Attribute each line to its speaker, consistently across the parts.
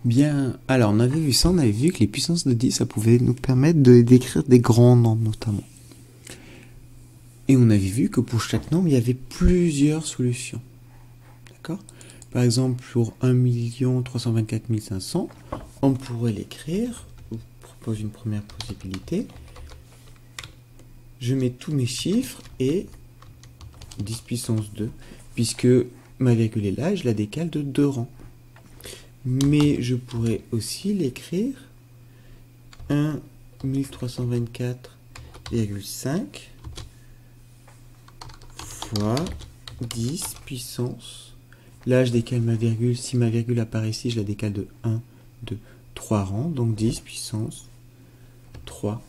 Speaker 1: Bien, alors on avait vu ça, on avait vu que les puissances de 10, ça pouvait nous permettre d'écrire des grands nombres notamment. Et on avait vu que pour chaque nombre, il y avait plusieurs solutions. D'accord? Par exemple, pour 1 324 500, on pourrait l'écrire. Je vous propose une première possibilité. Je mets tous mes chiffres et 10 puissance 2, puisque ma virgule est là, je la décale de 2 rangs. Mais je pourrais aussi l'écrire 1 324,5 fois 10 puissance. Là, je décale ma virgule. Si ma virgule apparaît ici, je la décale de 1, 2, 3 rangs. Donc 10 puissance 3.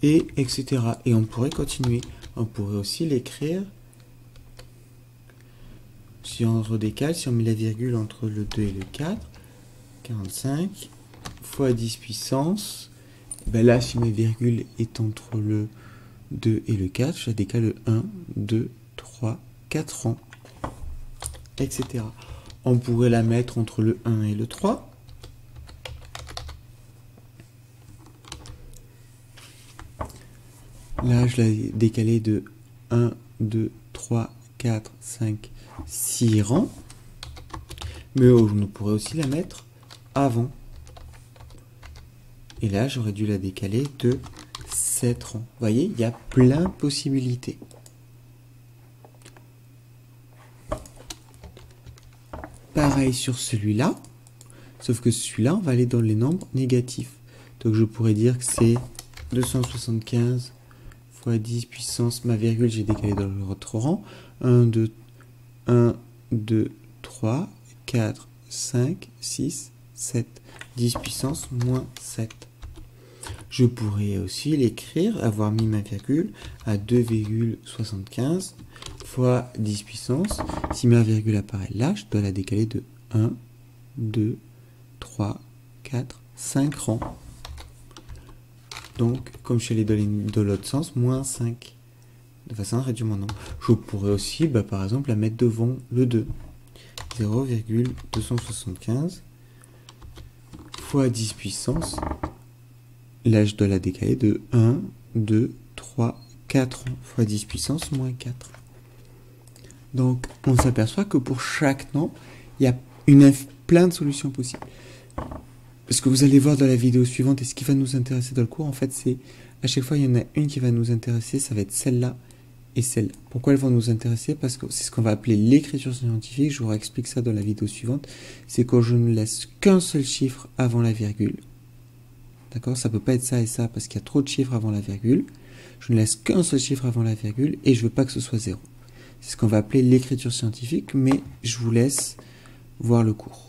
Speaker 1: Et etc. Et on pourrait continuer. On pourrait aussi l'écrire. Si on redécale, si on met la virgule entre le 2 et le 4, 45 fois 10 puissance. Ben là, si ma virgule est entre le 2 et le 4, je la décale de 1, 2, 3, 4 rangs, etc. On pourrait la mettre entre le 1 et le 3. Là, je l'ai décalé de 1, 2, 3, 4, 5, 6 rangs. Mais on pourrait aussi la mettre avant. Et là, j'aurais dû la décaler de 7 rangs. Vous voyez, il y a plein de possibilités. Pareil sur celui-là, sauf que celui-là, on va aller dans les nombres négatifs. Donc je pourrais dire que c'est 275 fois 10 puissance, ma virgule, j'ai décalé dans l'autre rang. 1, 2, 3, 4, 5, 6, 7. 10 puissance moins 7. Je pourrais aussi l'écrire, avoir mis ma virgule à 2,75 fois 10 puissance. Si ma virgule apparaît là, je dois la décaler de 1, 2, 3, 4, 5 rangs. Donc, comme je suis allé dans l'autre sens, moins 5. De façon à réduire mon nombre. Je pourrais aussi, par exemple, la mettre devant le 2. 0,275 fois 10 puissance. Là, je dois la décaler de 1, 2, 3, 4 fois 10 puissance moins 4. Donc, on s'aperçoit que pour chaque nombre, il y a plein de solutions possibles. Ce que vous allez voir dans la vidéo suivante et ce qui va nous intéresser dans le cours, en fait, c'est à chaque fois, il y en a une qui va nous intéresser, ça va être celle-là et celle-là. Pourquoi elles vont nous intéresser? Parce que c'est ce qu'on va appeler l'écriture scientifique. Je vous explique ça dans la vidéo suivante. C'est quand je ne laisse qu'un seul chiffre avant la virgule. D'accord? Ça ne peut pas être ça et ça parce qu'il y a trop de chiffres avant la virgule. Je ne laisse qu'un seul chiffre avant la virgule et je ne veux pas que ce soit 0. C'est ce qu'on va appeler l'écriture scientifique, mais je vous laisse voir le cours.